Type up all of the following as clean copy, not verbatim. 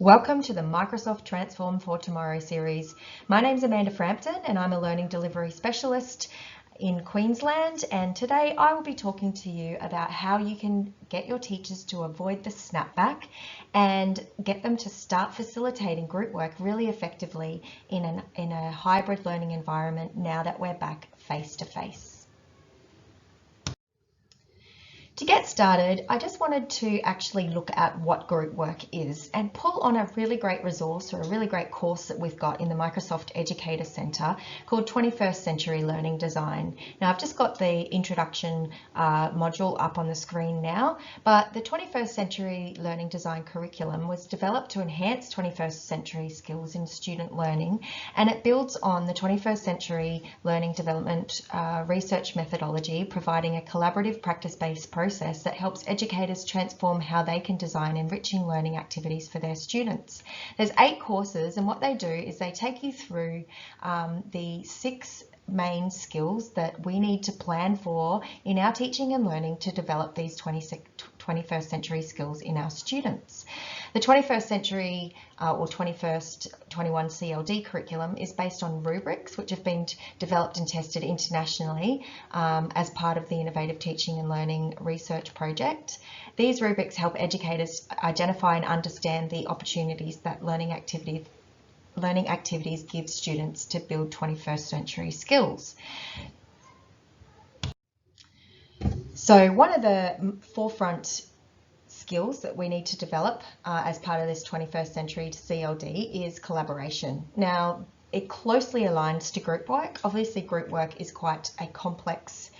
Welcome to the Microsoft Transform for Tomorrow series. My name's Amanda Frampton and I'm a Learning Delivery Specialist in Queensland, and today I will be talking to you about how you can get your teachers to avoid the snapback and get them to start facilitating group work really effectively in a hybrid learning environment now that we're back face to face. To get started, I just wanted to actually look at what group work is and pull on a really great resource or a really great course that we've got in the Microsoft Educator Centre called 21st Century Learning Design. Now, I've just got the introduction module up on the screen now, but the 21st Century Learning Design curriculum was developed to enhance 21st century skills in student learning, and it builds on the 21st Century Learning Development research methodology, providing a collaborative practice-based process that helps educators transform how they can design enriching learning activities for their students. There's 8 courses, and what they do is they take you through the 6 main skills that we need to plan for in our teaching and learning to develop these 21st century skills in our students. The 21st century or 21 CLD curriculum is based on rubrics which have been developed and tested internationally as part of the Innovative Teaching and Learning Research Project. These rubrics help educators identify and understand the opportunities that learning activities give students to build 21st century skills. So one of the forefront skills that we need to develop as part of this 21st century CLD is collaboration. Now, it closely aligns to group work. Obviously, group work is quite a complex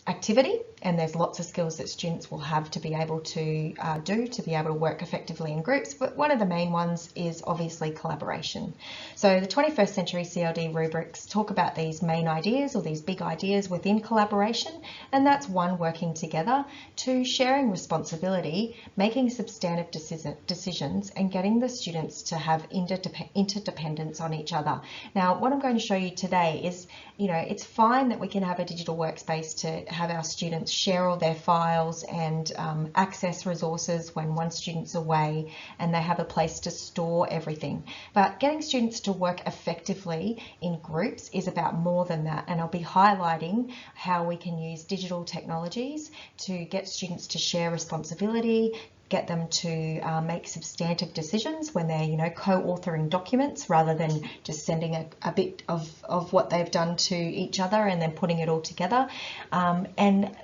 activity, and there's lots of skills that students will have to be able to to be able to work effectively in groups, but one of the main ones is obviously collaboration. So the 21st century CLD rubrics talk about these main ideas or these big ideas within collaboration, and that's 1, working together, 2, sharing responsibility, making substantive decisions, and getting the students to have interdependence on each other. Now, what I'm going to show you today is, it's fine that we can have a digital workspace to have our students share all their files and access resources when one student's away and they have a place to store everything. But getting students to work effectively in groups is about more than that, and I'll be highlighting how we can use digital technologies to get students to share responsibility, get them to make substantive decisions when they're co-authoring documents rather than just sending a bit of what they've done to each other and then putting it all together, and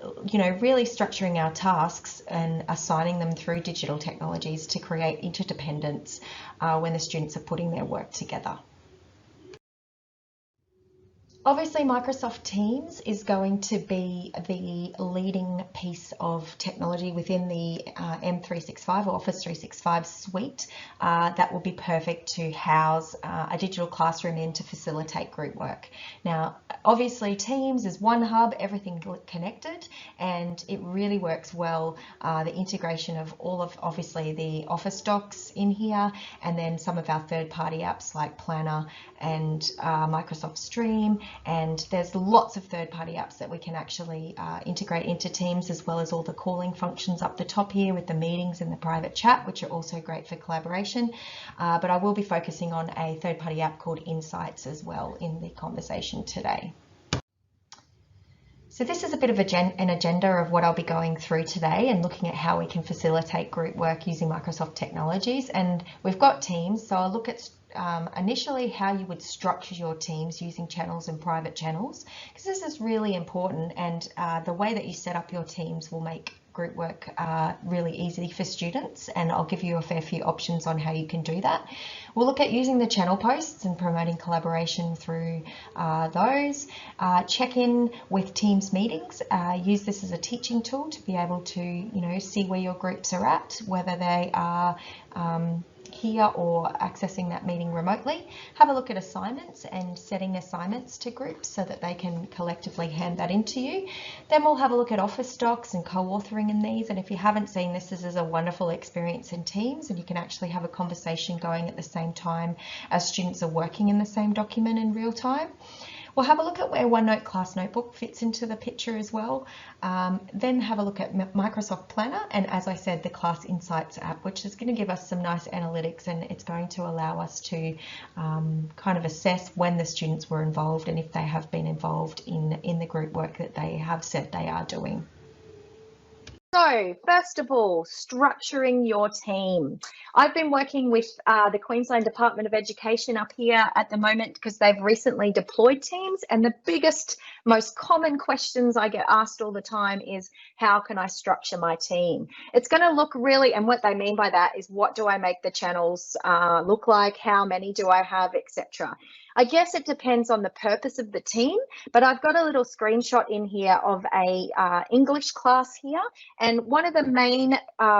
really structuring our tasks and assigning them through digital technologies to create interdependence when the students are putting their work together. Obviously, Microsoft Teams is going to be the leading piece of technology within the M365 or Office 365 suite that will be perfect to house a digital classroom in to facilitate group work. Now, obviously, Teams is one hub, everything connected, and it really works well. The integration of all of, obviously, the Office docs in here, and then some of our third-party apps like Planner and Microsoft Stream. And there's lots of third-party apps that we can actually integrate into Teams, as well as all the calling functions up the top here with the meetings and the private chat, which are also great for collaboration. But I will be focusing on a third-party app called Insights as well in the conversation today. So this is a bit of an agenda of what I'll be going through today and looking at how we can facilitate group work using Microsoft technologies. And we've got Teams, so I'll look at initially how you would structure your teams using channels and private channels, because this is really important, and the way that you set up your teams will make group work really easy for students, and I'll give you a fair few options on how you can do that. We'll look at using the channel posts and promoting collaboration through those. Check in with Teams meetings. Use this as a teaching tool to be able to see where your groups are at, whether they are here or accessing that meeting remotely. Have a look at assignments and setting assignments to groups so that they can collectively hand that into you. Then we'll have a look at Office docs and co-authoring in these, and if you haven't seen this is a wonderful experience in Teams, and you can actually have a conversation going at the same time as students are working in the same document in real time. We'll have a look at where OneNote ClassNotebook fits into the picture as well. Then have a look at Microsoft Planner, and as I said, the Class Insights app, which is going to give us some nice analytics, and it's going to allow us to kind of assess when the students were involved and if they have been involved in the group work that they have said they are doing. So first of all, structuring your team. I've been working with the Queensland Department of Education up here at the moment because they've recently deployed teams, and the biggest, most common questions I get asked all the time is, how can I structure my team? It's going to look really, and what they mean by that is, what do I make the channels look like? How many do I have, etc. I guess it depends on the purpose of the team, but I've got a little screenshot in here of a English class here. And one of the main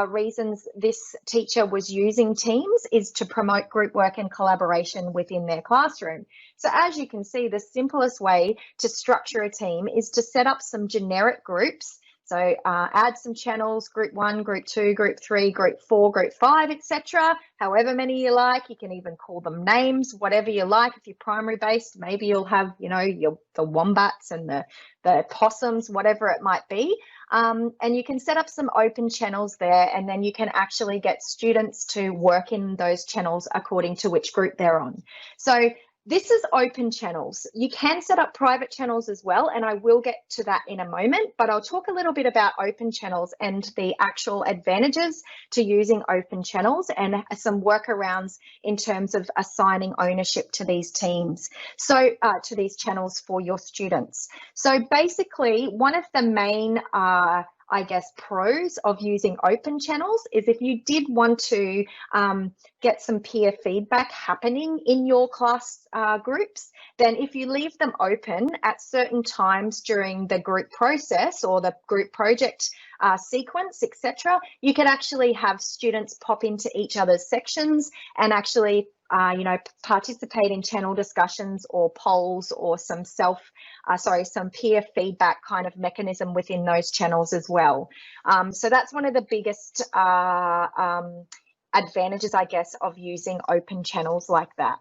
reasons this teacher was using Teams is to promote group work and collaboration within their classroom. So as you can see, the simplest way to structure a team is to set up some generic groups. So add some channels, group 1, group 2, group 3, group 4, group 5, etc. However many you like. You can even call them names, whatever you like. If you're primary based, maybe you'll have, you know, the wombats and the possums, whatever it might be. And you can set up some open channels there, and then you can actually get students to work in those channels according to which group they're on. So this is open channels. You can set up private channels as well, and I will get to that in a moment, but I'll talk a little bit about open channels and the actual advantages to using open channels and some workarounds in terms of assigning ownership to these teams, so to these channels for your students. So basically, one of the main I guess pros of using open channels is if you did want to get some peer feedback happening in your class groups, then if you leave them open at certain times during the group process or the group project sequence, etc., you could actually have students pop into each other's sections and actually you know, participate in channel discussions or polls or some some peer feedback kind of mechanism within those channels as well. So that's one of the biggest advantages, I guess, of using open channels like that.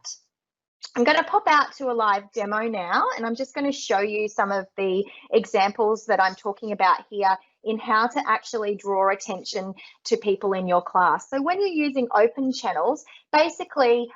I'm going to pop out to a live demo now, and I'm just going to show you some of the examples that I'm talking about here in how to actually draw attention to people in your class. So when you're using open channels, basically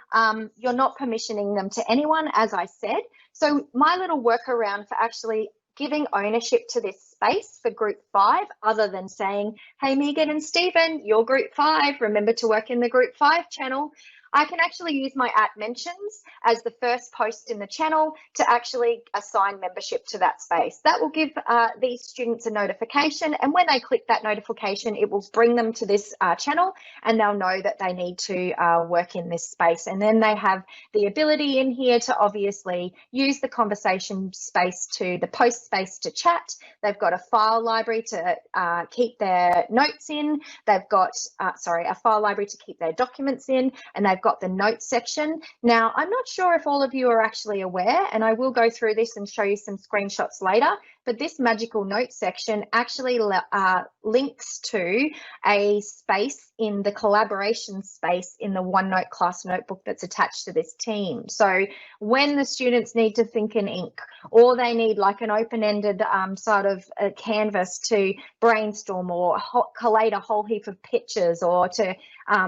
you're not permissioning them to anyone, as I said. So my little workaround for actually giving ownership to this space for group 5, other than saying, hey, Megan and Stephen, you're group 5, remember to work in the group 5 channel, I can actually use my @mentions as the first post in the channel to actually assign membership to that space. That will give these students a notification, and when they click that notification, it will bring them to this channel, and they'll know that they need to work in this space. And then they have the ability in here to obviously use the conversation space to the post space to chat. They've got a file library to keep their notes in. They've got, a file library to keep their documents in, and they've got the notes section. Now, I'm not sure if all of you are actually aware, and I will go through this and show you some screenshots later, but this magical notes section actually links to a space in the collaboration space in the OneNote ClassNotebook that's attached to this team. So when the students need to think in ink, or they need like an open-ended sort of a canvas to brainstorm or collate a whole heap of pictures, or to,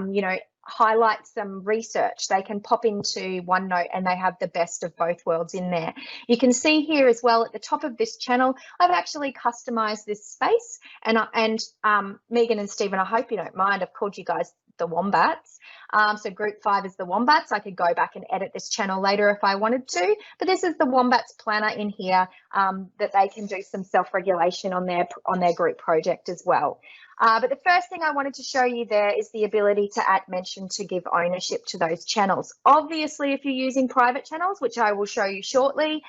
you know, highlight some research, they can pop into OneNote and they have the best of both worlds in there. You can see here as well at the top of this channel, I've actually customized this space, and Megan and Stephen, I hope you don't mind, I've called you guys the wombats. So group 5 is the wombats. I could go back and edit this channel later if I wanted to, but this is the wombats planner in here that they can do some self-regulation on their group project as well. But the first thing I wanted to show you there is the ability to @mention to give ownership to those channels. Obviously, if you're using private channels, which I will show you shortly,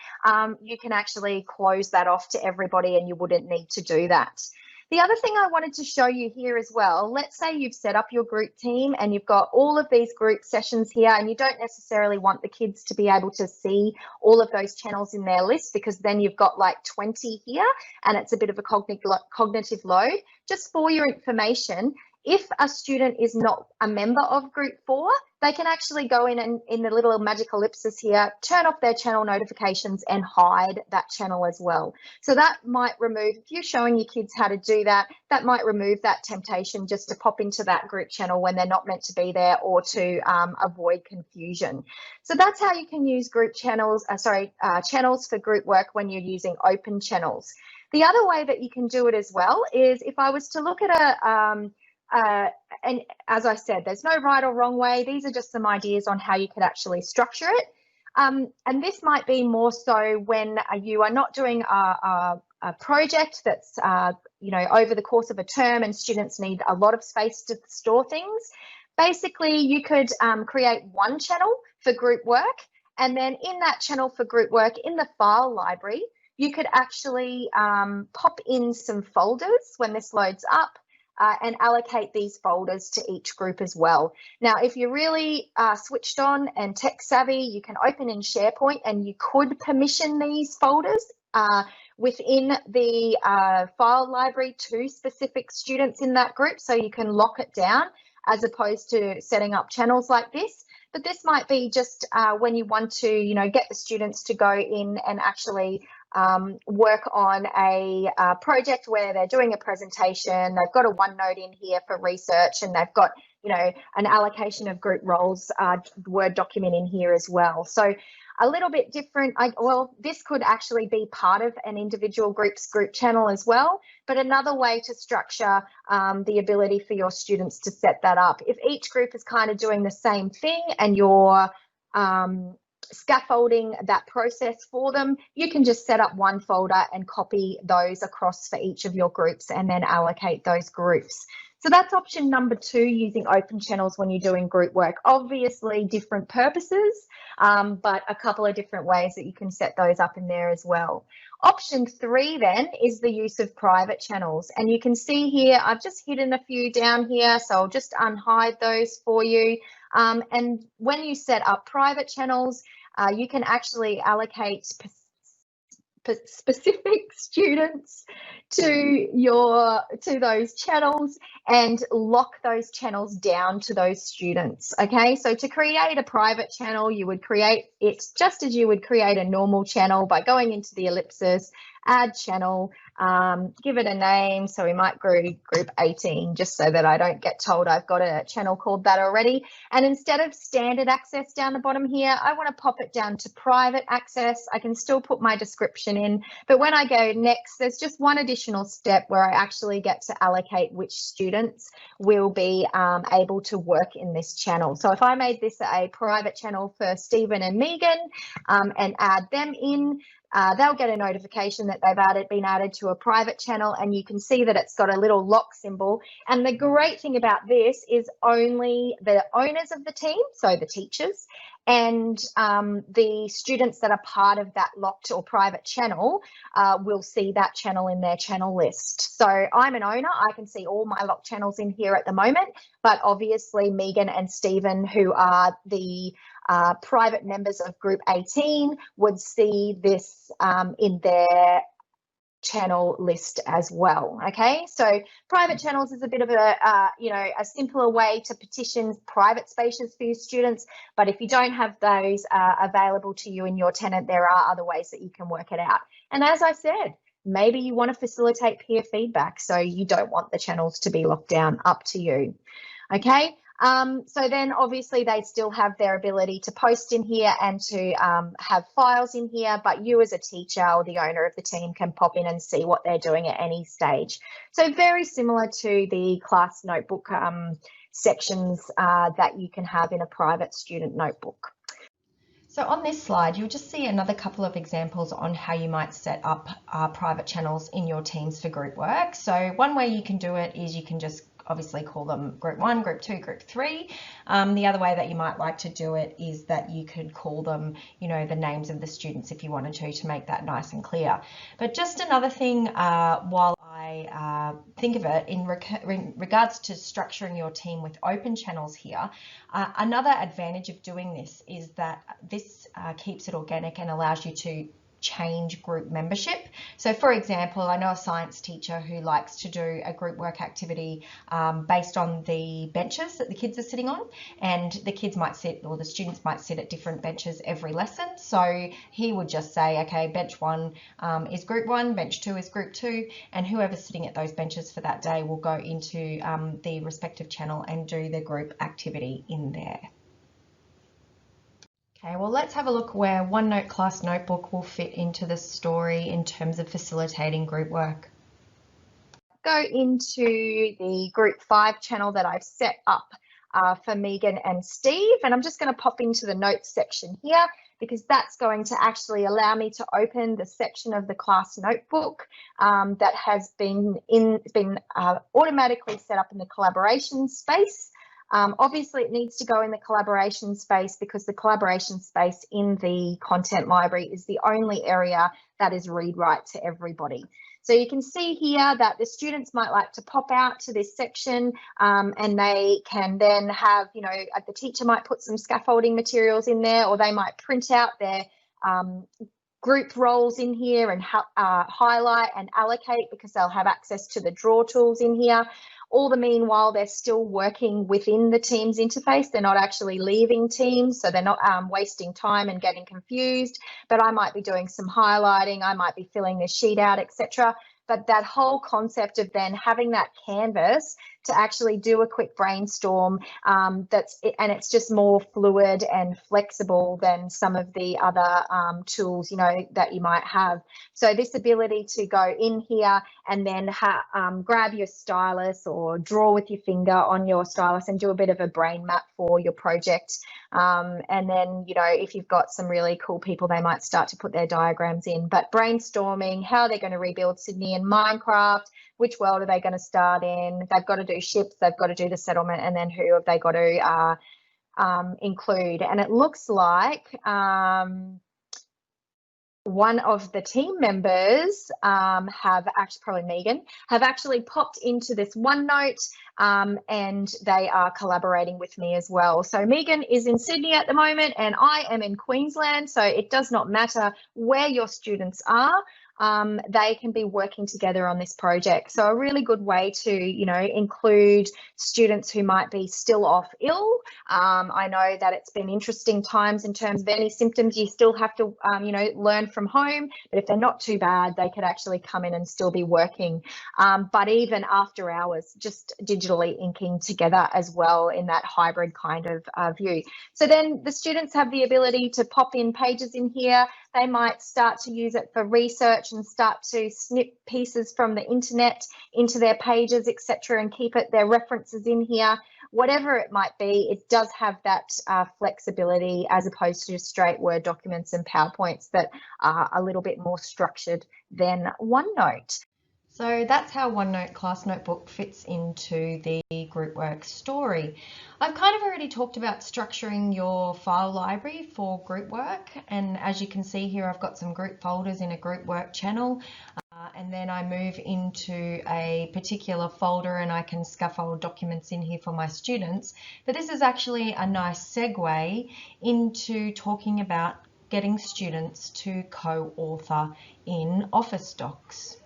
you can actually close that off to everybody and you wouldn't need to do that. The other thing I wanted to show you here as well, let's say you've set up your group team and you've got all of these group sessions here, and you don't necessarily want the kids to be able to see all of those channels in their list, because then you've got like 20 here and it's a bit of a cognitive load. Just for your information, if a student is not a member of group 4, they can actually go in and in the little magic ellipsis here, turn off their channel notifications and hide that channel as well. So that might remove, if you're showing your kids how to do that, that might remove that temptation just to pop into that group channel when they're not meant to be there, or to avoid confusion. So that's how you can use group channels, channels for group work when you're using open channels. The other way that you can do it as well is, if I was to look at and as I said, there's no right or wrong way. These are just some ideas on how you could actually structure it. And this might be more so when you are not doing a project that's, over the course of a term and students need a lot of space to store things. Basically, you could create one channel for group work, and then in that channel for group work in the file library, you could actually pop in some folders when this loads up. And allocate these folders to each group as well. Now, if you're really switched on and tech savvy, you can open in SharePoint and you could permission these folders within the file library to specific students in that group, so you can lock it down as opposed to setting up channels like this. But this might be just when you want to, get the students to go in and actually work on a project where they're doing a presentation. They've got a OneNote in here for research, and they've got, an allocation of group roles Word document in here as well. So a little bit different. This could actually be part of an individual group's group channel as well, but another way to structure the ability for your students to set that up. If each group is kind of doing the same thing and you're scaffolding that process for them, you can just set up one folder and copy those across for each of your groups and then allocate those groups. So that's option number 2, using open channels when you're doing group work. Obviously different purposes, but a couple of different ways that you can set those up in there as well. Option 3 then is the use of private channels. And you can see here, I've just hidden a few down here, so I'll just unhide those for you. And when you set up private channels, you can actually allocate specific students to those channels and lock those channels down to those students. Okay, so to create a private channel, you would create it just as you would create a normal channel by going into the ellipsis, add channel, give it a name. So we might group 18, just so that I don't get told I've got a channel called that already. And instead of standard access down the bottom here, I want to pop it down to private access. I can still put my description in, but when I go next, there's just one additional step where I actually get to allocate which students will be able to work in this channel. So if I made this a private channel for Stephen and Megan and add them in, they'll get a notification that they've been added to a private channel, and you can see that it's got a little lock symbol. And the great thing about this is only the owners of the team, so the teachers, and the students that are part of that locked or private channel will see that channel in their channel list. So I'm an owner, I can see all my locked channels in here at the moment, but obviously Megan and Stephen, who are the private members of group 18, would see this in their channel list as well. Okay, so private channels is a bit of a a simpler way to petition private spaces for your students, but if you don't have those available to you in your tenant, there are other ways that you can work it out. And as I said, maybe you want to facilitate peer feedback, so you don't want the channels to be locked down. Up to you. Okay, so then obviously they still have their ability to post in here and to have files in here, but you as a teacher or the owner of the team can pop in and see what they're doing at any stage. So very similar to the class notebook sections that you can have in a private student notebook. So on this slide, you'll just see another couple of examples on how you might set up private channels in your teams for group work. So one way you can do it is you can just obviously call them group 1, group 2, group 3. The other way that you might like to do it is that you could call them, the names of the students if you wanted to make that nice and clear. But just another thing while I think of it in regards to structuring your team with open channels here, another advantage of doing this is that this keeps it organic and allows you to change group membership. So for example, I know a science teacher who likes to do a group work activity based on the benches that the kids are sitting on, and the kids might sit, or the students might sit at different benches every lesson. So he would just say, okay, bench 1 is group 1, bench 2 is group 2, and whoever's sitting at those benches for that day will go into the respective channel and do the group activity in there. Okay, well, let's have a look where OneNote Class Notebook will fit into the story in terms of facilitating group work. Go into the group 5 channel that I've set up for Megan and Steve, and I'm just going to pop into the notes section here, because that's going to actually allow me to open the section of the class notebook that has been automatically set up in the collaboration space. Obviously, it needs to go in the collaboration space because the collaboration space in the content library is the only area that is read-write to everybody. So you can see here that the students might like to pop out to this section and they can then have, you know, the teacher might put some scaffolding materials in there, or they might print out their group roles in here and highlight and allocate, because they'll have access to the draw tools in here. All the meanwhile, they're still working within the Teams interface. They're not actually leaving Teams, so they're not wasting time and getting confused. But I might be doing some highlighting, I might be filling the sheet out, etc. But that whole concept of then having that canvas to actually do a quick brainstorm, it's just more fluid and flexible than some of the other tools, you know, that you might have. So this ability to go in here and then grab your stylus or draw with your finger on your stylus and do a bit of a brain map for your project. And then, you know, if you've got some really cool people, they might start to put their diagrams in. But brainstorming how they're going to rebuild Sydney in Minecraft, which world are they going to start in? They've got to do ships, they've got to do the settlement, and then who have they got to include? And it looks like one of the team members have actually, probably Megan, have actually popped into this OneNote and they are collaborating with me as well. So Megan is in Sydney at the moment and I am in Queensland, so it does not matter where your students are. They can be working together on this project. So a really good way to, you know, include students who might be still off ill. I know that it's been interesting times in terms of any symptoms you still have to, you know, learn from home. But if they're not too bad, they could actually come in and still be working. But even after hours, just digitally inking together as well in that hybrid kind of view. So then the students have the ability to pop in pages in here. They might start to use it for research and start to snip pieces from the internet into their pages, etc., and keep their references in here. Whatever it might be, it does have that flexibility as opposed to straight Word documents and PowerPoints that are a little bit more structured than OneNote. So that's how OneNote Class Notebook fits into the group work story. I've kind of already talked about structuring your file library for group work, and as you can see here, I've got some group folders in a group work channel, and then I move into a particular folder and I can scaffold documents in here for my students. But this is actually a nice segue into talking about getting students to co-author in Office Docs.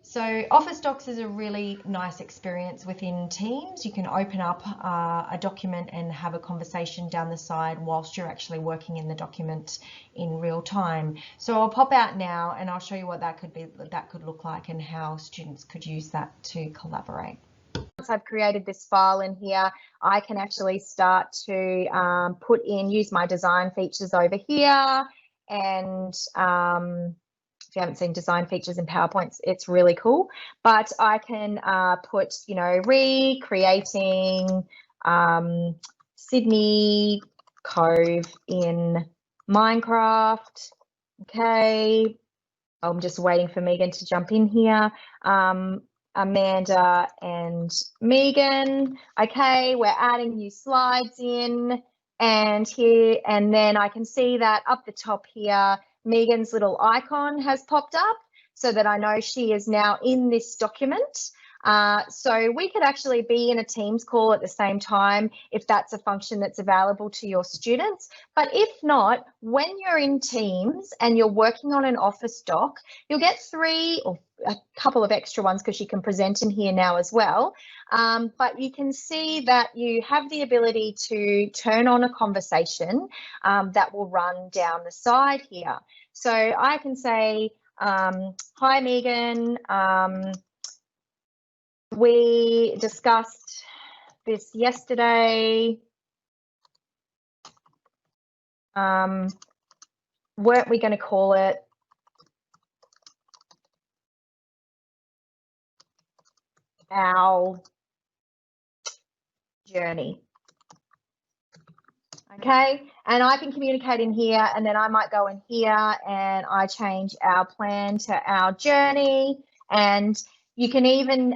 So Office Docs is a really nice experience within Teams. You can open up a document and have a conversation down the side whilst you're actually working in the document in real time. So I'll pop out now and I'll show you what that could look like and how students could use that to collaborate. Once I've created this file in here, I can actually start to use my design features over here, and if you haven't seen design features in PowerPoints, it's really cool. But I can put, you know, recreating Sydney Cove in Minecraft. Okay, I'm just waiting for Megan to jump in here. Amanda and Megan. Okay, we're adding new slides in, and here, and then I can see that up the top here, Megan's little icon has popped up so that I know she is now in this document. So we could actually be in a Teams call at the same time if that's a function that's available to your students. But if not, when you're in Teams and you're working on an Office doc, you'll get 3 or a couple of extra ones because you can present in here now as well. But you can see that you have the ability to turn on a conversation that will run down the side here. So I can say, hi, Megan. We discussed this yesterday. Weren't we going to call it our journey? Okay, and I can communicate in here, and then I might go in here and I change our plan to our journey. And you can even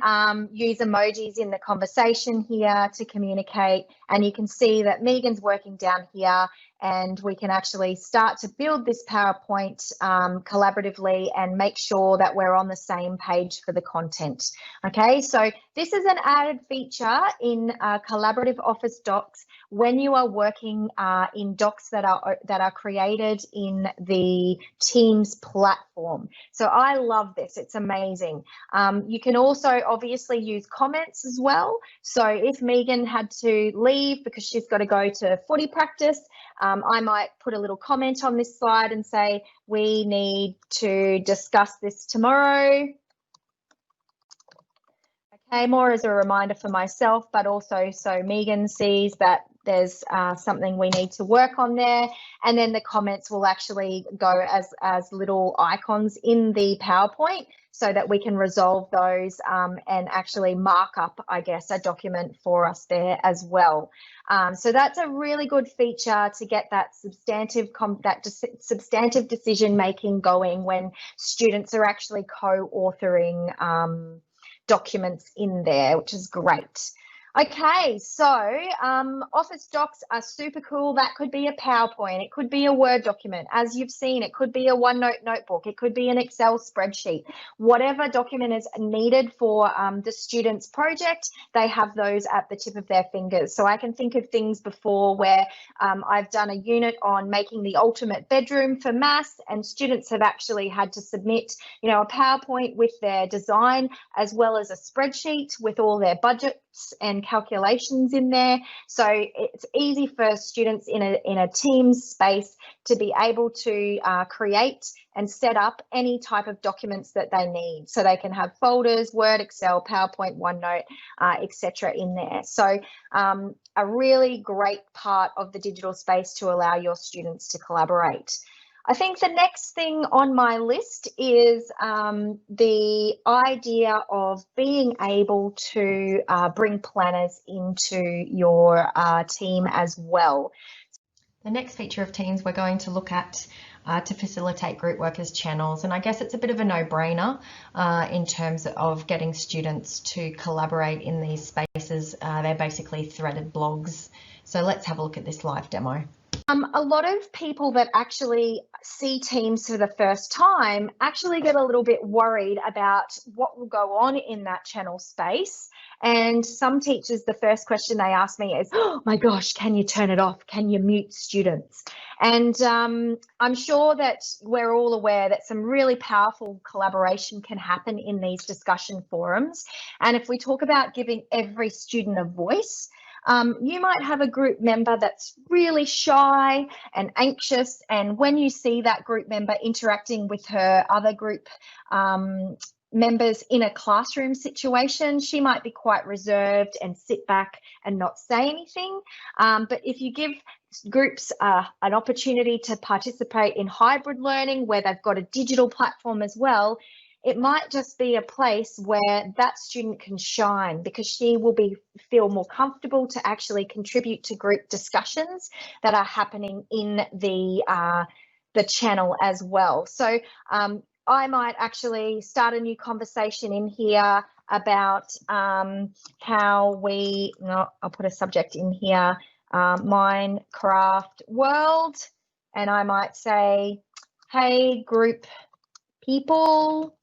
use emojis in the conversation here to communicate. And you can see that Megan's working down here, and we can actually start to build this PowerPoint collaboratively and make sure that we're on the same page for the content. Okay, so this is an added feature in collaborative Office docs when you are working in docs that are created in the Teams platform. So I love this, it's amazing. You can also obviously use comments as well. So if Megan had to leave because she's got to go to footy practice, I might put a little comment on this slide and say, we need to discuss this tomorrow. Okay, more as a reminder for myself, but also so Megan sees that there's something we need to work on there. And then the comments will actually go as little icons in the PowerPoint so that we can resolve those and actually mark up, I guess, a document for us there as well. So that's a really good feature to get that substantive decision making going when students are actually co-authoring documents in there, which is great. Okay, so Office docs are super cool. That could be a PowerPoint, it could be a Word document, as you've seen, it could be a OneNote notebook, it could be an Excel spreadsheet. Whatever document is needed for the student's project, they have those at the tip of their fingers. So I can think of things before where I've done a unit on making the ultimate bedroom for maths, and students have actually had to submit, you know, a PowerPoint with their design as well as a spreadsheet with all their budgets and calculations in there. So it's easy for students in a Teams space to be able to create and set up any type of documents that they need. So they can have folders, Word, Excel, PowerPoint, OneNote, etc. in there. So a really great part of the digital space to allow your students to collaborate. I think the next thing on my list is the idea of being able to bring planners into your team as well. The next feature of Teams we're going to look at to facilitate group work as channels, and I guess it's a bit of a no-brainer in terms of getting students to collaborate in these spaces. They're basically threaded blogs. So let's have a look at this live demo. A lot of people that actually see Teams for the first time actually get a little bit worried about what will go on in that channel space. And some teachers, the first question they ask me is, oh my gosh, can you turn it off? Can you mute students? And I'm sure that we're all aware that some really powerful collaboration can happen in these discussion forums. And if we talk about giving every student a voice, you might have a group member that's really shy and anxious, and when you see that group member interacting with her other group members in a classroom situation, she might be quite reserved and sit back and not say anything. But if you give groups an opportunity to participate in hybrid learning where they've got a digital platform as well, it might just be a place where that student can shine because she will feel more comfortable to actually contribute to group discussions that are happening in the channel as well. So I might actually start a new conversation in here about how I'll put a subject in here, Minecraft world, and I might say, hey group people,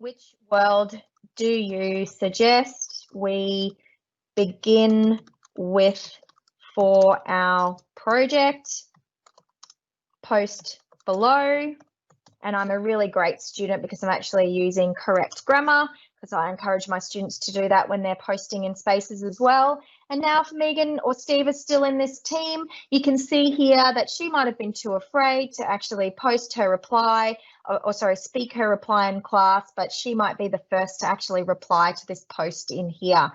which world do you suggest we begin with for our project? Post below. And I'm a really great student because I'm actually using correct grammar, because I encourage my students to do that when they're posting in spaces as well. And now if Megan or Steve is still in this team, you can see here that she might have been too afraid to actually post her reply, or sorry, speak her reply in class, but she might be the first to actually reply to this post in here.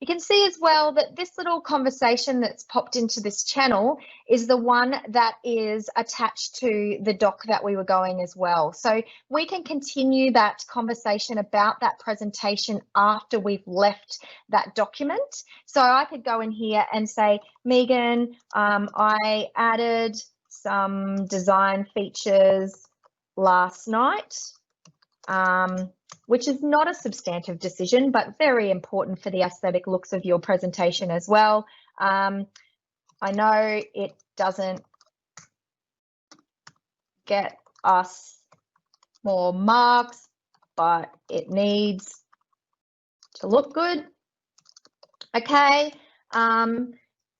You can see as well that this little conversation that's popped into this channel is the one that is attached to the doc that we were going as well. So we can continue that conversation about that presentation after we've left that document. So I could go in here and say, Megan, I added some design features last night. Which is not a substantive decision, but very important for the aesthetic looks of your presentation as well. I know it doesn't get us more marks, but it needs to look good. Okay.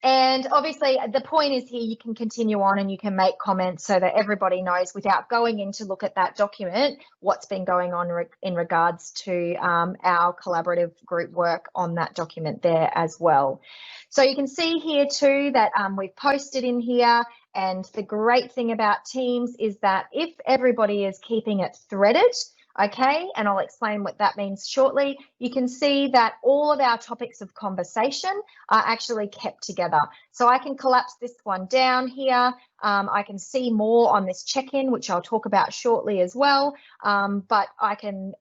And obviously the point is here, you can continue on and you can make comments so that everybody knows without going in to look at that document what's been going on in regards to our collaborative group work on that document there as well. So you can see here too that we've posted in here, and the great thing about Teams is that if everybody is keeping it threaded, okay, and I'll explain what that means shortly, you can see that all of our topics of conversation are actually kept together. So I can collapse this one down here. I can see more on this check-in, which I'll talk about shortly as well. But I can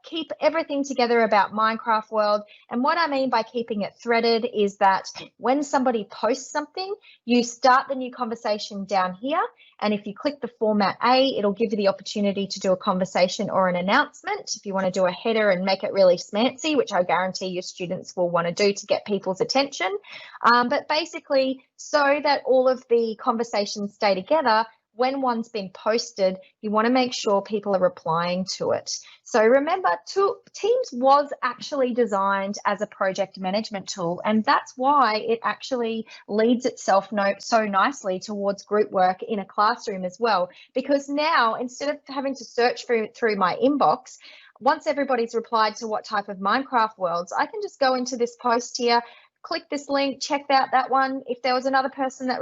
keep everything together about Minecraft World. And what I mean by keeping it threaded is that when somebody posts something, you start the new conversation down here. And if you click the format A, it'll give you the opportunity to do a conversation or an announcement. If you want to do a header and make it really smancy, which I guarantee your students will want to do to get people's attention. But basically, so that all of the conversations stay together, when one's been posted, you want to make sure people are replying to it. So remember, Teams was actually designed as a project management tool, and that's why it actually leads itself so nicely towards group work in a classroom as well. Because now, instead of having to search through my inbox, once everybody's replied to what type of Minecraft worlds, I can just go into this post here, click this link, check out that one. If there was another person that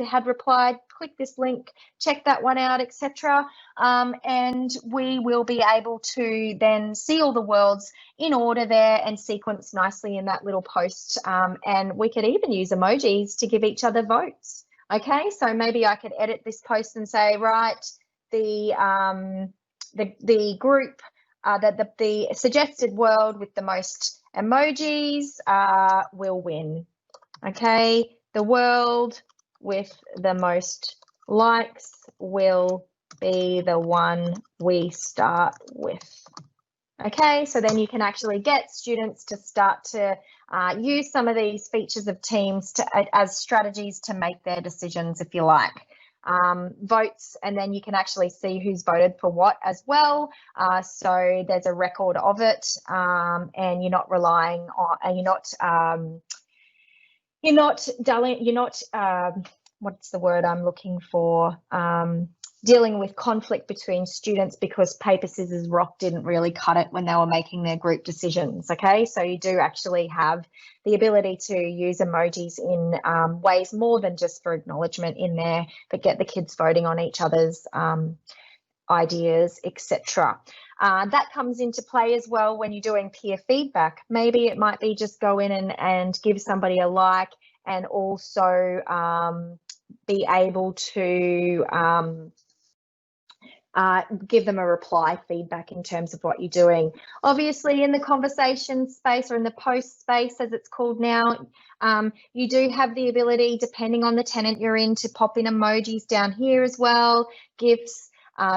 had replied, click this link, check that one out, etc. And we will be able to then see all the worlds in order there and sequence nicely in that little post. And we could even use emojis to give each other votes. Okay, so maybe I could edit this post and say, right, the group, the suggested world with the most emojis will win. Okay, the world with the most likes will be the one we start with. Okay, so then you can actually get students to start to use some of these features of Teams as strategies to make their decisions, if you like. Votes, and then you can actually see who's voted for what as well. So there's a record of it, and you're not relying on, and you're not what's the word I'm looking for? Dealing with conflict between students because paper, scissors, rock didn't really cut it when they were making their group decisions. Okay, so you do actually have the ability to use emojis in ways more than just for acknowledgement in there, but get the kids voting on each other's ideas, etc. That comes into play as well when you're doing peer feedback. Maybe it might be just go in and give somebody a like, and also be able to give them a reply feedback in terms of what you're doing. Obviously, in the conversation space, or in the post space as it's called now, you do have the ability, depending on the tenant you're in, to pop in emojis down here as well, GIFs,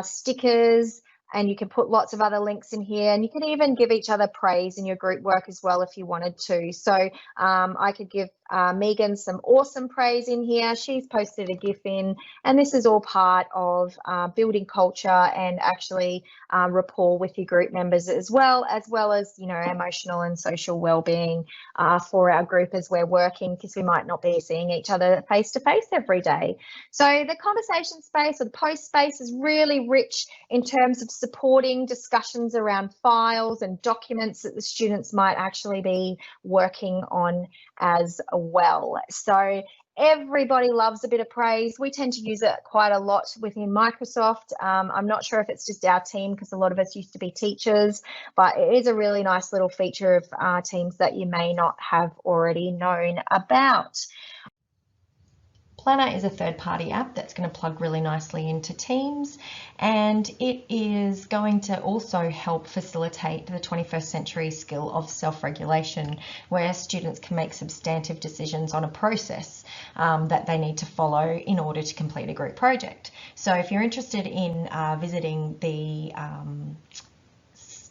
stickers, and you can put lots of other links in here, and you can even give each other praise in your group work as well if you wanted to. So I could give Megan some awesome praise in here. She's posted a GIF in, and this is all part of building culture and actually rapport with your group members as well as, you know, emotional and social well-being for our group as we're working, because we might not be seeing each other face to face every day. So the conversation space or the post space is really rich in terms of supporting discussions around files and documents that the students might actually be working on as well. So everybody loves a bit of praise. We tend to use it quite a lot within Microsoft. I'm not sure if it's just our team, because a lot of us used to be teachers, but it is a really nice little feature of Teams that you may not have already known about. Planner is a third-party app that's going to plug really nicely into Teams, and it is going to also help facilitate the 21st century skill of self-regulation, where students can make substantive decisions on a process that they need to follow in order to complete a group project. So if you're interested in visiting the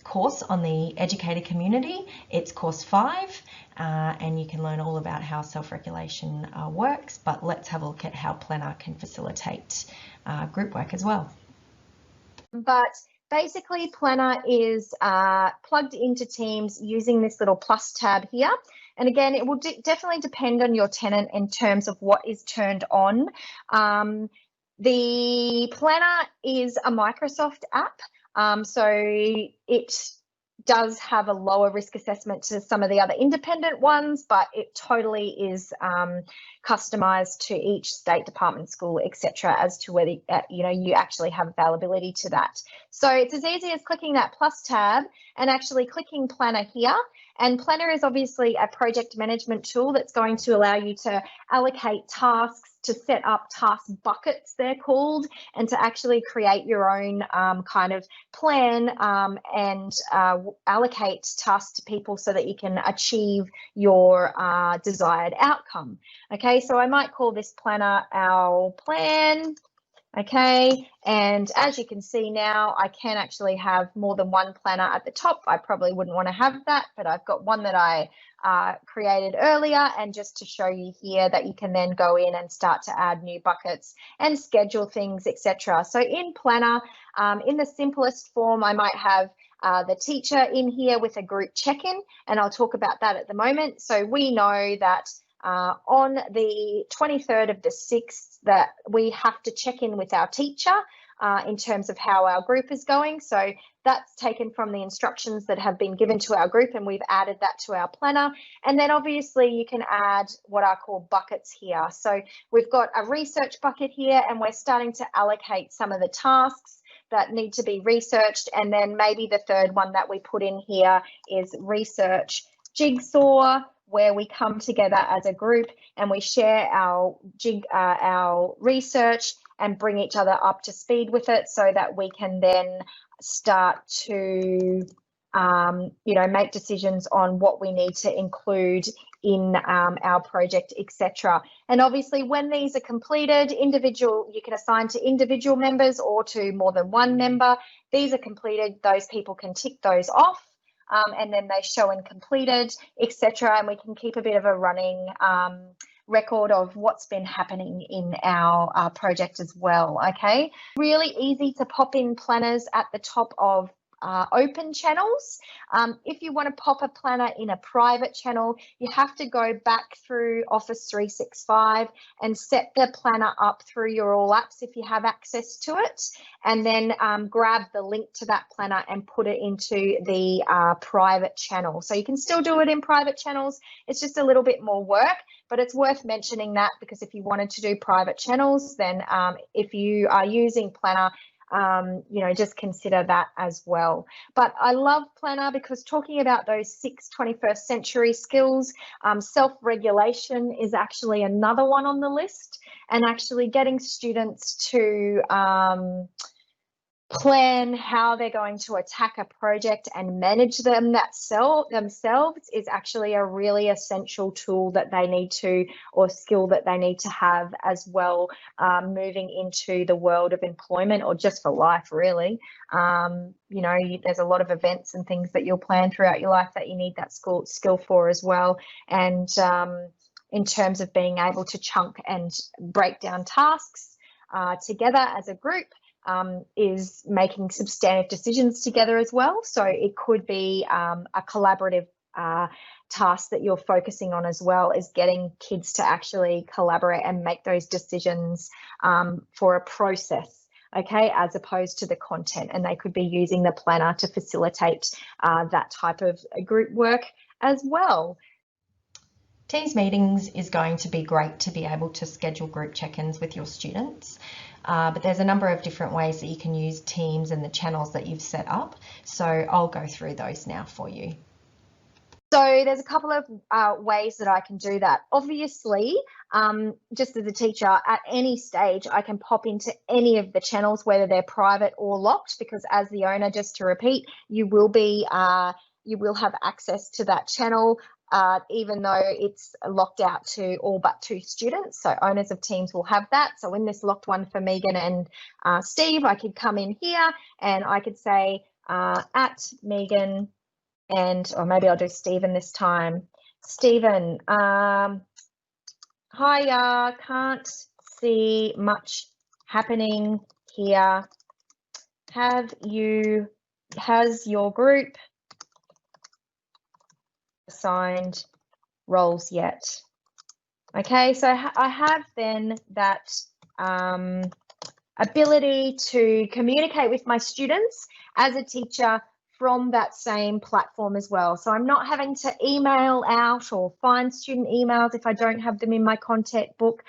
course on the educator community, it's course 5, and you can learn all about how self-regulation works, but let's have a look at how Planner can facilitate group work as well. But basically Planner is plugged into Teams using this little plus tab here. And again, it will definitely depend on your tenant in terms of what is turned on. The Planner is a Microsoft app. So it does have a lower risk assessment to some of the other independent ones, but it totally is customized to each state department, school, etc., as to whether you know, you actually have availability to that. So it's as easy as clicking that plus tab and actually clicking Planner here. And Planner is obviously a project management tool that's going to allow you to allocate tasks, to set up task buckets, they're called, and to actually create your own kind of plan and allocate tasks to people so that you can achieve your desired outcome. Okay, so I might call this Planner our plan. Okay, and as you can see now, I can actually have more than one planner at the top. I probably wouldn't want to have that, but I've got one that I created earlier, and just to show you here that you can then go in and start to add new buckets and schedule things, etc. So in Planner, in the simplest form, I might have the teacher in here with a group check-in, and I'll talk about that at the moment. So we know that on the 23rd of the 6th that we have to check in with our teacher in terms of how our group is going. So that's taken from the instructions that have been given to our group, and we've added that to our planner. And then obviously you can add what I call buckets here. So we've got a research bucket here, and we're starting to allocate some of the tasks that need to be researched. And then maybe the third one that we put in here is research jigsaw, where we come together as a group and we share our research and bring each other up to speed with it, so that we can then start to you know, make decisions on what we need to include in our project, etc. And obviously when these are completed, you can assign to individual members or to more than one member. These are completed, those people can tick those off. And then they show and completed, etc. And we can keep a bit of a running record of what's been happening in our project as well. Okay, really easy to pop in planners at the top of open channels. If you want to pop a planner in a private channel, you have to go back through Office 365 and set the planner up through your All Apps if you have access to it, and then grab the link to that planner and put it into the private channel. So you can still do it in private channels. It's just a little bit more work, but it's worth mentioning that, because if you wanted to do private channels, then if you are using Planner, you know, just consider that as well. But I love Planner because talking about those 6 21st century skills, self-regulation is actually another one on the list, and actually getting students to plan how they're going to attack a project and manage them themselves is actually a really essential tool that they need to, or skill that they need to have as well, moving into the world of employment, or just for life really. You know, there's a lot of events and things that you'll plan throughout your life that you need that skill for as well. And in terms of being able to chunk and break down tasks together as a group, is making substantive decisions together as well. So it could be a collaborative task that you're focusing on as well, is getting kids to actually collaborate and make those decisions for a process, okay, as opposed to the content. And they could be using the planner to facilitate that type of group work as well. Teams meetings is going to be great to be able to schedule group check-ins with your students, but there's a number of different ways that you can use Teams and the channels that you've set up. So I'll go through those now for you. So there's a couple of ways that I can do that. Obviously, just as a teacher, at any stage, I can pop into any of the channels, whether they're private or locked, because as the owner, just to repeat, you will have access to that channel, even though it's locked out to all but 2 students. So owners of teams will have that. So in this locked one for Megan and Steve, I could come in here and I could say at Megan, or maybe I'll do Stephen this time. Stephen, hi, can't see much happening here. Has your group assigned roles yet? Okay, so I have then that ability to communicate with my students as a teacher from that same platform as well. So I'm not having to email out or find student emails if I don't have them in my contact book,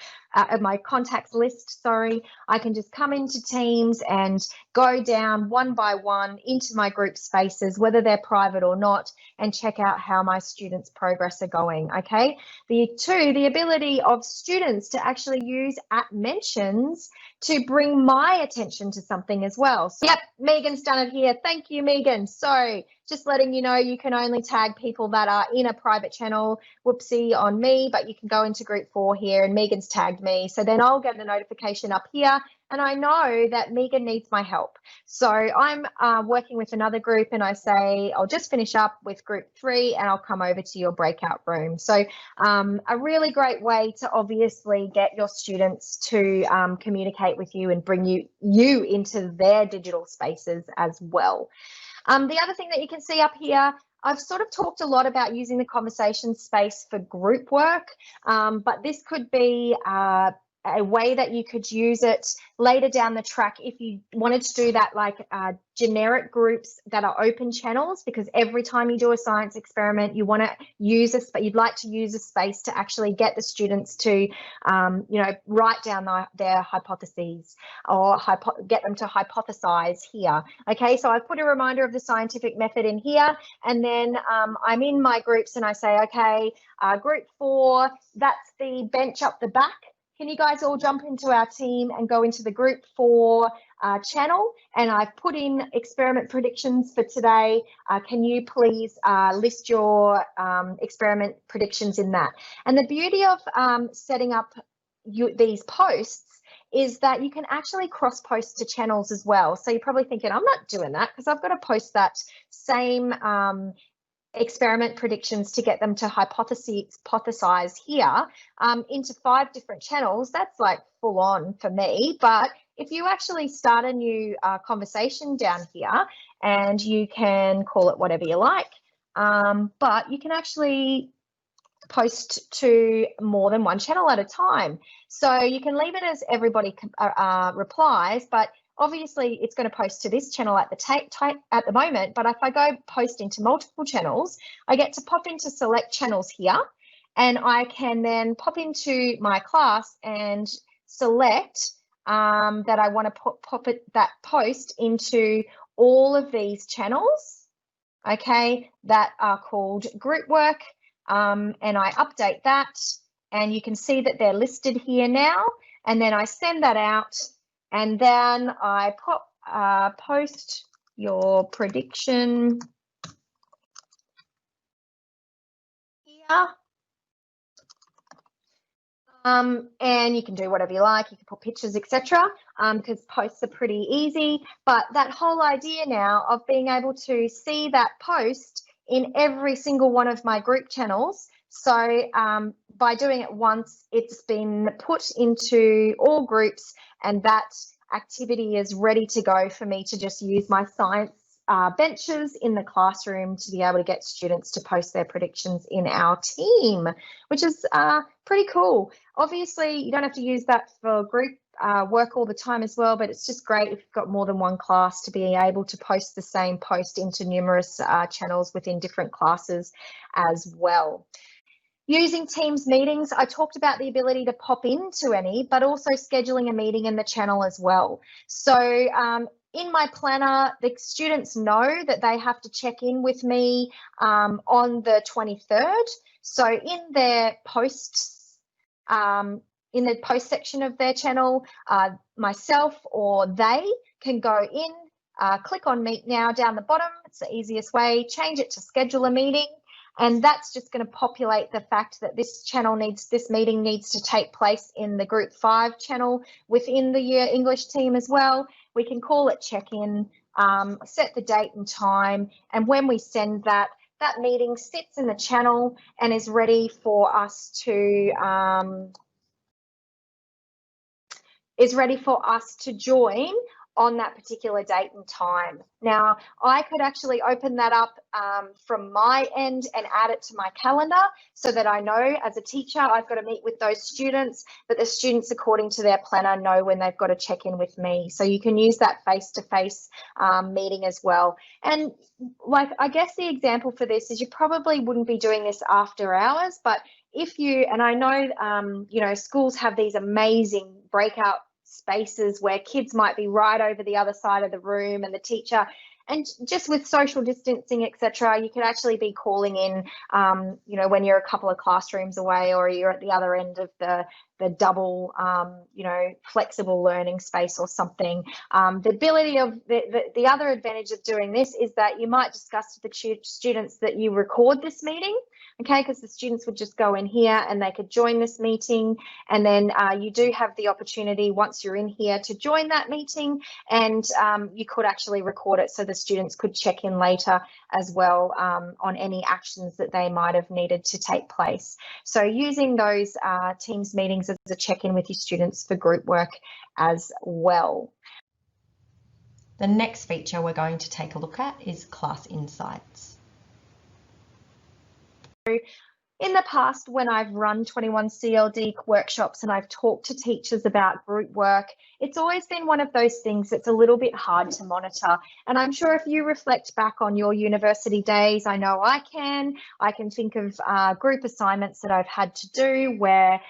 my contacts list, sorry. I can just come into Teams and go down one by one into my group spaces, whether they're private or not, and check out how my students' progress are going, okay? The ability of students to actually use @mentions to bring my attention to something as well. So, yep, Megan's done it here. Thank you, Megan. So just letting you know, you can only tag people that are in a private channel. Whoopsie on me, but you can go into group 4 here, and Megan's tagged me. So then I'll get the notification up here, and I know that Megan needs my help. So I'm working with another group, and I say, I'll just finish up with group 3 and I'll come over to your breakout room. So a really great way to obviously get your students to communicate with you and bring you into their digital spaces as well. The other thing that you can see up here, I've sort of talked a lot about using the conversation space for group work, but this could be a way that you could use it later down the track if you wanted to do that, like generic groups that are open channels, because every time you do a science experiment, you want to use you'd like to use a space to actually get the students to, write down their hypotheses, or get them to hypothesize here. Okay, so I've put a reminder of the scientific method in here, and then I'm in my groups and I say, okay, group 4, that's the bench up the back. Can you guys all jump into our team and go into the group 4 channel? And I've put in experiment predictions for today. Can you please list your experiment predictions in that? And the beauty of setting up these posts is that you can actually cross post to channels as well. So you're probably thinking, I'm not doing that because I've got to post that same experiment predictions to get them to hypothesize here into 5 different channels. That's like full on for me. But if you actually start a new conversation down here, and you can call it whatever you like, but you can actually post to more than one channel at a time. So you can leave it as everybody replies, but obviously it's going to post to this channel at the moment, but if I go post into multiple channels, I get to pop into select channels here, and I can then pop into my class and select that I want to that post into all of these channels, okay, that are called group work, and I update that, and you can see that they're listed here now, and then I send that out. And then I post your prediction here. And you can do whatever you like. You can put pictures, etc. Because posts are pretty easy. But that whole idea now of being able to see that post in every single one of my group channels. So by doing it once, it's been put into all groups, and that activity is ready to go for me to just use my science benches in the classroom to be able to get students to post their predictions in our team, which is pretty cool. Obviously, you don't have to use that for group work all the time as well, but it's just great if you've got more than one class to be able to post the same post into numerous channels within different classes as well. Using Teams meetings, I talked about the ability to pop into any, but also scheduling a meeting in the channel as well. So in my planner, the students know that they have to check in with me on the 23rd. So in their posts, in the post section of their channel, myself or they can go in, click on Meet Now down the bottom. It's the easiest way. Change it to schedule a meeting. And that's just going to populate the fact that this meeting needs to take place in the Group 5 channel within the Year English team as well. We can call it check-in, set the date and time, and when we send that, that meeting sits in the channel and is ready for us to join on that particular date and time. Now, I could actually open that up from my end and add it to my calendar so that I know as a teacher I've got to meet with those students, but the students, according to their planner, know when they've got to check in with me. So you can use that face-to-face meeting as well. And like, I guess the example for this is you probably wouldn't be doing this after hours, but if you, and I know, you know, schools have these amazing breakout spaces where kids might be right over the other side of the room and the teacher, and just with social distancing, etc., you could actually be calling in, you know, when you're a couple of classrooms away or you're at the other end of the double, you know, flexible learning space or something. The ability of the other advantage of doing this is that you might discuss with the students that you record this meeting. Okay, because the students would just go in here and they could join this meeting, and then you do have the opportunity once you're in here to join that meeting, and you could actually record it so the students could check in later as well on any actions that they might have needed to take place. So using those Teams meetings as a check-in with your students for group work as well. The next feature we're going to take a look at is Class Insights. In the past, when I've run 21 CLD workshops and I've talked to teachers about group work, it's always been one of those things that's a little bit hard to monitor. And I'm sure if you reflect back on your university days, I know I can think of group assignments that I've had to do where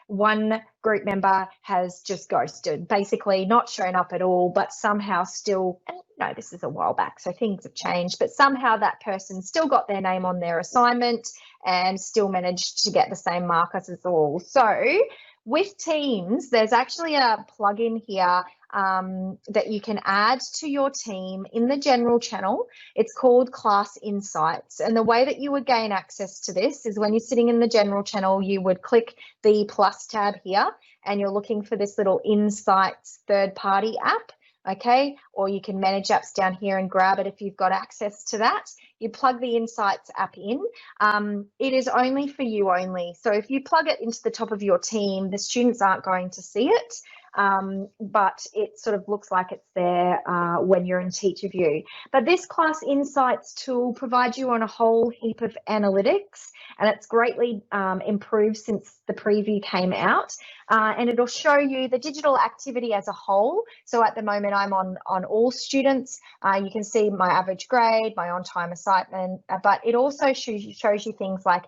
one group member has just ghosted, basically not shown up at all, but somehow still, and no, this is a while back, so things have changed, but somehow that person still got their name on their assignment and still managed to get the same markers as all. So with Teams, there's actually a plugin here that you can add to your team in the general channel. It's called Class Insights. And the way that you would gain access to this is when you're sitting in the general channel, you would click the plus tab here and you're looking for this little Insights third-party app. Okay, or you can manage apps down here and grab it if you've got access to that. You plug the Insights app in. It is only for you only. So if you plug it into the top of your team, the students aren't going to see it, but it sort of looks like it's there when you're in teacher view. But this Class Insights tool provides you on a whole heap of analytics, and it's greatly improved since the preview came out. And it'll show you the digital activity as a whole. So at the moment, I'm on all students. You can see my average grade, my on-time assignment, but it also shows you things like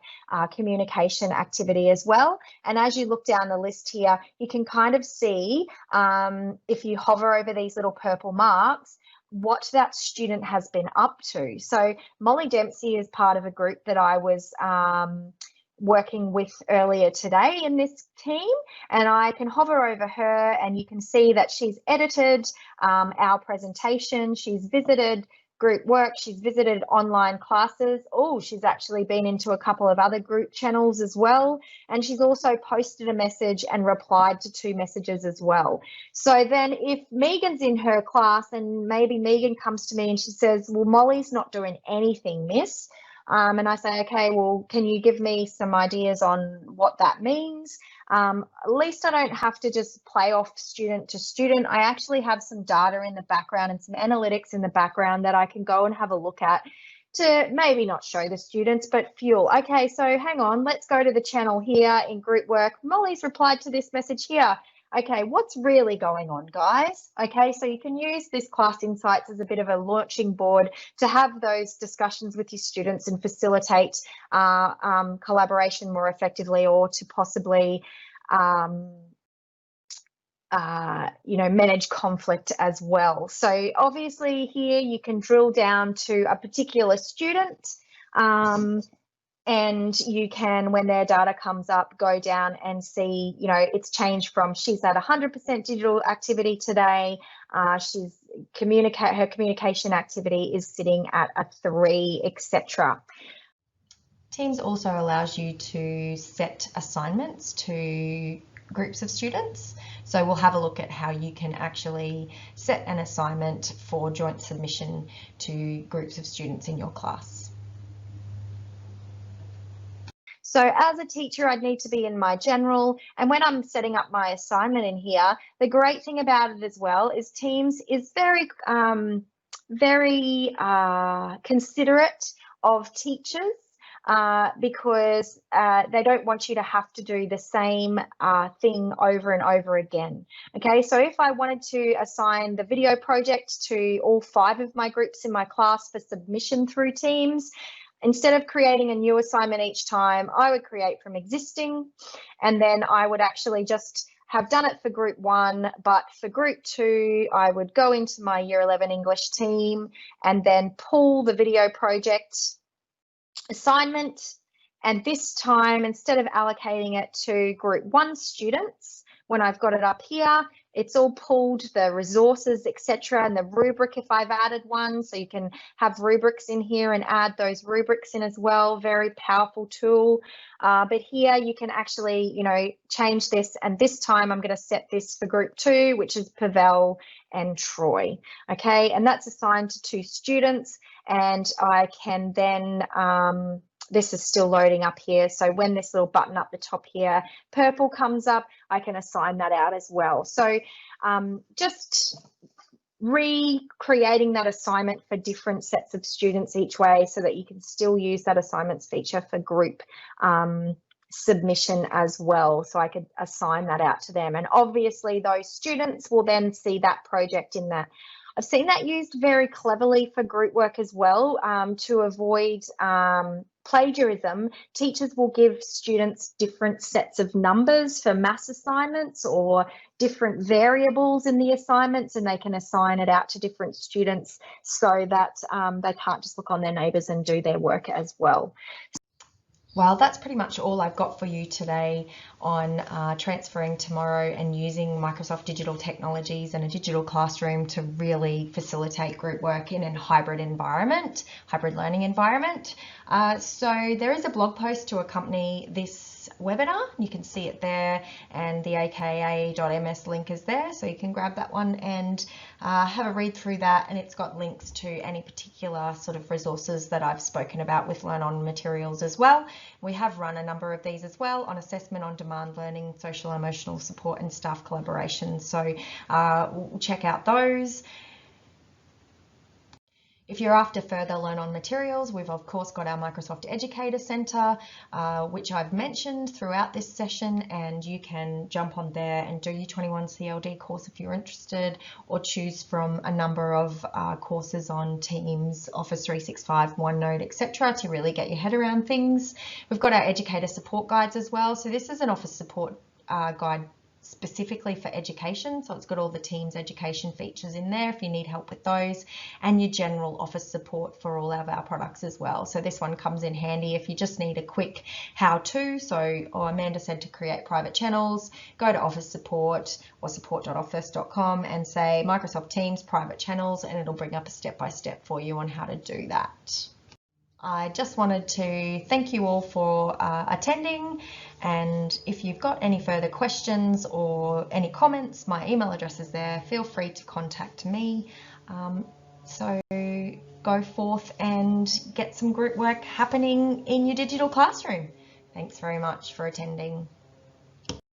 communication activity as well. And as you look down the list here, you can kind of see if you hover over these little purple marks, what that student has been up to. So Molly Dempsey is part of a group that I was working with earlier today in this team, and I can hover over her and you can see that she's edited our presentation, she's visited group work, she's visited online classes. Oh, she's actually been into a couple of other group channels as well, and she's also posted a message and replied to 2 messages as well. So then if Megan's in her class and maybe Megan comes to me and she says, well, Molly's not doing anything, miss, and I say, okay, well, can you give me some ideas on what that means? At least I don't have to just play off student to student. I actually have some data in the background and some analytics in the background that I can go and have a look at to maybe not show the students, but fuel. Okay, so hang on, let's go to the channel here in group work. Molly's replied to this message here. Okay, what's really going on, guys? Okay, so you can use this Class Insights as a bit of a launching board to have those discussions with your students and facilitate collaboration more effectively, or to possibly manage conflict as well. So obviously here you can drill down to a particular student, and you can, when their data comes up, go down and see, it's changed from she's at 100% digital activity today. Her communication activity is sitting at a 3, etc. Teams also allows you to set assignments to groups of students. So we'll have a look at how you can actually set an assignment for joint submission to groups of students in your class. So as a teacher, I'd need to be in my general, and when I'm setting up my assignment in here, the great thing about it as well is Teams is very considerate of teachers. Because they don't want you to have to do the same thing over and over again. Okay, so if I wanted to assign the video project to all 5 of my groups in my class for submission through Teams, instead of creating a new assignment each time, I would create from existing, and then I would actually just have done it for group 1, but for group 2, I would go into my Year 11 English team and then pull the video project assignment, and this time, instead of allocating it to group 1 students, when I've got it up here, it's all pulled, the resources, etc., and the rubric if I've added one. So you can have rubrics in here and add those rubrics in as well. Very powerful tool. But here you can actually, change this. And this time I'm going to set this for group 2, which is Pavel and Troy. Okay, and that's assigned to 2 students. And I can then, this is still loading up here. So when this little button up the top here, purple comes up, I can assign that out as well. So just recreating that assignment for different sets of students each way so that you can still use that assignments feature for group submission as well. So I could assign that out to them. And obviously those students will then see that project in that. I've seen that used very cleverly for group work as well. To avoid plagiarism, teachers will give students different sets of numbers for maths assignments or different variables in the assignments, and they can assign it out to different students so that they can't just look on their neighbours and do their work as well. Well, that's pretty much all I've got for you today on transferring tomorrow and using Microsoft digital technologies and a digital classroom to really facilitate group work in a hybrid environment, hybrid learning environment. So there is a blog post to accompany this webinar. You can see it there, and the aka.ms link is there, so you can grab that one and have a read through that, and it's got links to any particular sort of resources that I've spoken about with Learn On materials as well. We have run a number of these as well on assessment, on demand learning, social and emotional support, and staff collaboration, so check out those. If you're after further Learn On materials, we've of course got our Microsoft Educator Centre, which I've mentioned throughout this session, and you can jump on there and do your 21 CLD course if you're interested, or choose from a number of courses on Teams, Office 365, OneNote, etc. to really get your head around things. We've got our educator support guides as well. So this is an Office support guide specifically for education, so it's got all the Teams education features in there if you need help with those, and your general Office support for all of our products as well. So this one comes in handy if you just need a quick how-to. So Amanda said to create private channels, go to Office support or support.office.com and say Microsoft Teams private channels, and it'll bring up a step-by-step for you on how to do that. I just wanted to thank you all for attending, and if you've got any further questions or any comments, my email address is there. Feel free to contact me. So go forth and get some group work happening in your digital classroom. Thanks very much for attending.